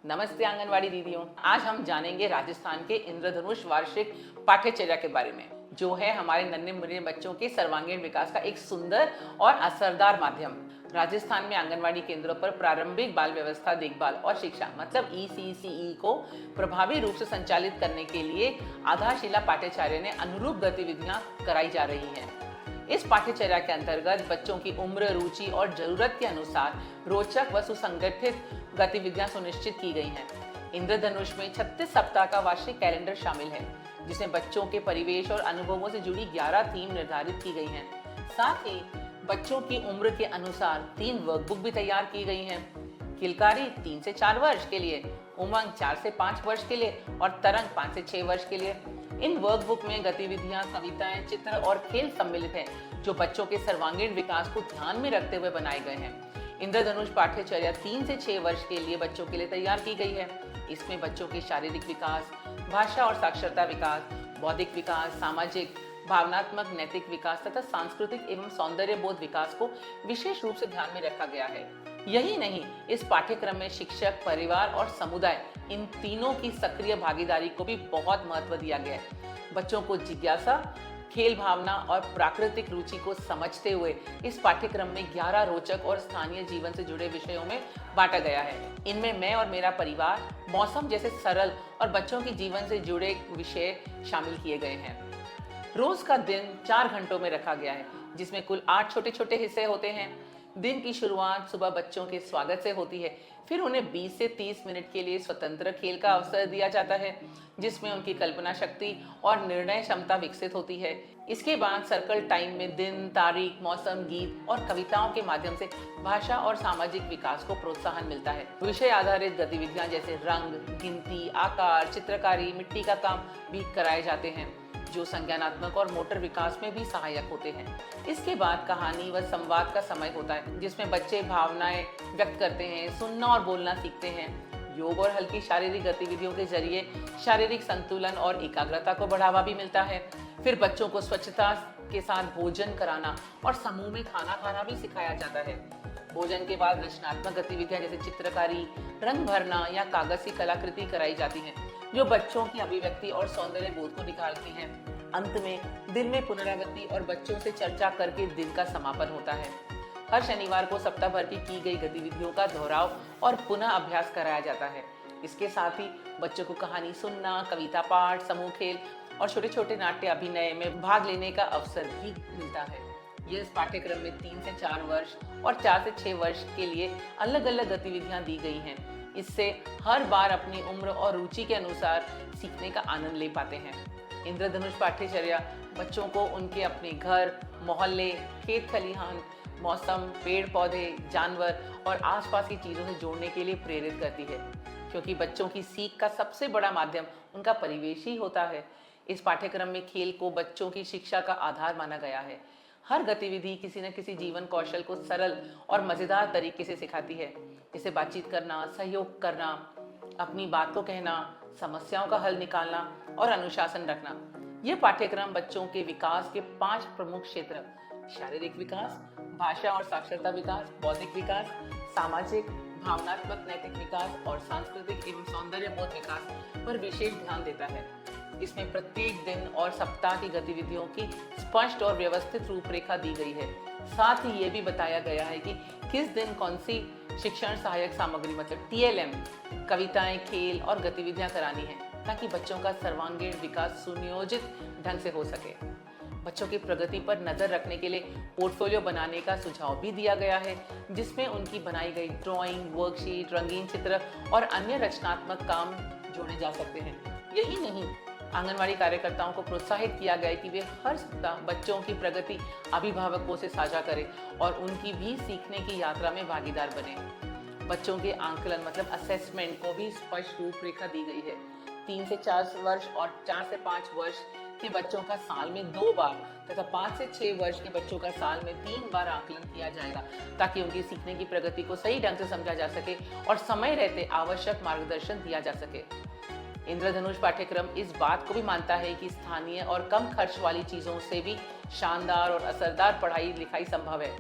नमस्ते आंगनवाड़ी दीदियों। आज हम जानेंगे राजस्थान के इंद्रधनुष वार्षिक पाठ्यचर्या के बारे में, जो है हमारे नन्हे मुन्ने बच्चों के सर्वांगीण विकास का एक सुंदर और असरदार माध्यम। राजस्थान में आंगनवाड़ी केंद्रों पर प्रारंभिक बाल व्यवस्था देखभाल और शिक्षा मतलब ECCE को प्रभावी रूप से संचालित करने के लिए आधारशिला पाठ्यचर्या ने अनुरूप गतिविधियां कराई जा रही हैं। इस पाठ्यचर्या के अंतर्गत बच्चों की उम्र, रुचि और जरूरत के अनुसार रोचक व सुसंगठित गतिविधियां सुनिश्चित की गई हैं। इंद्रधनुष में 36 सप्ताह का वार्षिक कैलेंडर शामिल है, जिसमें बच्चों के परिवेश और अनुभवों से जुड़ी 11 थीम निर्धारित की गई हैं। साथ ही बच्चों की उम्र के अनुसार 3 वर्कबुक भी तैयार की गई हैं। किलकारी 3 से 4 वर्ष के लिए, उमंग 4 से 5 वर्ष के लिए और तरंग 5 से 6 वर्ष के लिए। इन वर्कबुक में गतिविधियां, कविताएं, चित्र और खेल सम्मिलित हैं, जो बच्चों के सर्वांगीण विकास को ध्यान में रखते हुए बनाए गए हैं। इंद्रधनुष पाठ्यचर्या 3 से 6 वर्ष के लिए बच्चों के लिए तैयार की गई है। इसमें बच्चों के शारीरिक विकास, भाषा और साक्षरता विकास, बौद्धिक विकास, सामाजिक, भावनात्मक, नैतिक विकास तथा सांस्कृतिक एवं सौंदर्य बोध विकास को विशेष रूप से ध्यान में रखा गया है। यही नहीं, इस पाठ्यक्रम में शिक्षक, परिवार और समुदाय, इन तीनों की सक्रिय भागीदारी को भी बहुत महत्व दिया गया है। बच्चों को जिज्ञासा, खेल भावना और प्राकृतिक रुचि को समझते हुए इस पाठ्यक्रम में 11 रोचक और स्थानीय जीवन से जुड़े विषयों में बांटा गया है। इनमें मैं और मेरा परिवार, मौसम जैसे सरल और बच्चों के जीवन से जुड़े विषय शामिल किए गए हैं। रोज का दिन 4 घंटों में रखा गया है, जिसमें कुल 8 छोटे छोटे हिस्से होते हैं। दिन की शुरुआत सुबह बच्चों के स्वागत से होती है, फिर उन्हें 20 से 30 मिनट के लिए स्वतंत्र खेल का अवसर दिया जाता है, जिसमें उनकी कल्पना शक्ति और निर्णय क्षमता विकसित होती है। इसके बाद सर्कल टाइम में दिन, तारीख, मौसम, गीत और कविताओं के माध्यम से भाषा और सामाजिक विकास को प्रोत्साहन मिलता है। विषय आधारित गतिविधियां जैसे रंग, गिनती, आकार, चित्रकारी, मिट्टी का काम भी कराए जाते हैं, जो संज्ञानात्मक और मोटर विकास में भी सहायक होते हैं। इसके बाद कहानी व संवाद का समय होता है, जिसमें बच्चे भावनाएं व्यक्त करते हैं, सुनना और बोलना सीखते हैं। योग और हल्की शारीरिक गतिविधियों के जरिए शारीरिक संतुलन और एकाग्रता को बढ़ावा भी मिलता है। फिर बच्चों को स्वच्छता के साथ भोजन कराना और समूह में खाना खाना भी सिखाया जाता है। भोजन के बाद रचनात्मक गतिविधियां जैसे चित्रकारी, रंग भरना या कागज की कलाकृति कराई जाती हैं, जो बच्चों की अभिव्यक्ति और सौंदर्य बोध को निखारती हैं। अंत में दिन में पुनरावृत्ति और बच्चों से चर्चा करके दिन का समापन होता है। हर शनिवार को सप्ताह भर की गई गतिविधियों का दोहराव और पुनः अभ्यास कराया जाता है। इसके साथ ही बच्चों को कहानी सुनना, कविता पाठ, समूह खेल और छोटे छोटे नाट्य अभिनय में भाग लेने का अवसर भी मिलता है। ये इस पाठ्यक्रम में 3 से 4 वर्ष और 4 से 6 वर्ष के लिए अलग अलग गतिविधियां दी गई हैं। इससे हर बार अपनी उम्र और रुचि के अनुसार सीखने का आनंद ले पाते हैं। इंद्रधनुष पाठ्यचर्या बच्चों को उनके अपने घर, मोहल्ले, खेत खलिहान, मौसम, पेड़ पौधे, जानवर और आसपास की चीजों से जोड़ने के लिए प्रेरित करती है, क्योंकि बच्चों की सीख का सबसे बड़ा माध्यम उनका परिवेश ही होता है। इस पाठ्यक्रम में खेल को बच्चों की शिक्षा का आधार माना गया है। हर गतिविधि किसी न किसी जीवन कौशल को सरल और मजेदार तरीके से सिखाती है, जैसे बातचीत करना, सहयोग करना, अपनी बात को कहना, समस्याओं का हल निकालना और अनुशासन रखना। यह पाठ्यक्रम बच्चों के विकास के 5 प्रमुख क्षेत्र शारीरिक विकास, भाषा और साक्षरता विकास, बौद्धिक विकास, सामाजिक, भावनात्मक, नैतिक विकास और सांस्कृतिक एवं सौंदर्य बोध विकास पर विशेष ध्यान देता है। इसमें प्रत्येक दिन और सप्ताह की गतिविधियों की स्पष्ट और व्यवस्थित रूपरेखा दी गई है। साथ ही ये भी बताया गया है कि किस दिन कौन सी शिक्षण सहायक सामग्री मतलब TLM, कविताएं, खेल और गतिविधियां करानी है, ताकि बच्चों का सर्वांगीण विकास सुनियोजित ढंग से हो सके। बच्चों की प्रगति पर नजर रखने के लिए पोर्टफोलियो बनाने का सुझाव भी दिया गया है, जिसमें उनकी बनाई गई ड्राइंग, वर्कशीट, रंगीन चित्र और अन्य रचनात्मक काम जोड़े जा सकते हैं। यही नहीं, आंगनवाड़ी कार्यकर्ताओं को प्रोत्साहित किया गया है कि वे हर सप्ताह बच्चों की प्रगति अभिभावकों से साझा करें और उनकी भी सीखने की यात्रा में भागीदार बने। बच्चों के आंकलन मतलब असेसमेंट को भी स्पष्ट रूपरेखा दी गई है। 3 से 4 वर्ष और 4 से 5 वर्ष के बच्चों का साल में 2 बार तथा 5 से 6 वर्ष के बच्चों का साल में 3 बार आकलन किया जाएगा, ताकि उनकी सीखने की प्रगति को सही ढंग से समझा जा सके और समय रहते आवश्यक मार्गदर्शन दिया जा सके। इंद्रधनुष पाठ्यक्रम इस बात को भी मानता है कि स्थानीय और कम खर्च वाली चीजों से भी शानदार और असरदार पढ़ाई लिखाई संभव है।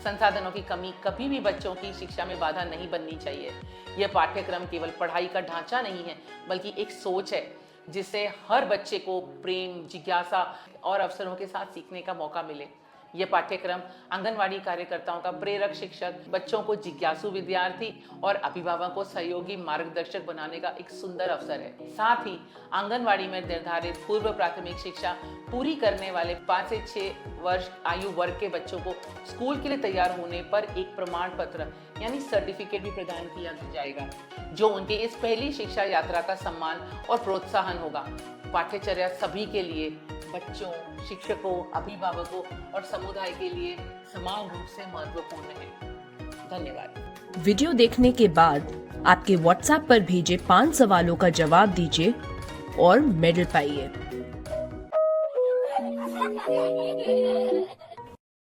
संसाधनों की कमी कभी भी बच्चों की शिक्षा में बाधा नहीं बननी चाहिए। यह पाठ्यक्रम केवल पढ़ाई का ढांचा नहीं है, बल्कि एक सोच है जिससे हर बच्चे को प्रेम, जिज्ञासा और अवसरों के साथ सीखने का मौका मिले। यह पाठ्यक्रम आंगनवाड़ी कार्यकर्ताओं का प्रेरक शिक्षक, बच्चों को जिज्ञासु विद्यार्थी और अभिभावकों को सहयोगी मार्गदर्शक बनाने का एक सुंदर अवसर है। साथ ही आंगनवाड़ी में निर्धारित पूर्व प्राथमिक शिक्षा पूरी करने वाले 5 से 6 वर्ष आयु वर्ग के बच्चों को स्कूल के लिए तैयार होने पर एक प्रमाण पत्र यानी सर्टिफिकेट भी प्रदान किया जाएगा, जो उनके इस पहली शिक्षा यात्रा का सम्मान और प्रोत्साहन होगा। पाठ्यचर्या सभी के लिए, बच्चों, शिक्षकों, अभिभावकों और समुदाय के लिए समान रूप से महत्वपूर्ण है। धन्यवाद। वीडियो देखने के बाद आपके व्हाट्सएप पर भेजे 5 सवालों का जवाब दीजिए और मेडल पाइए।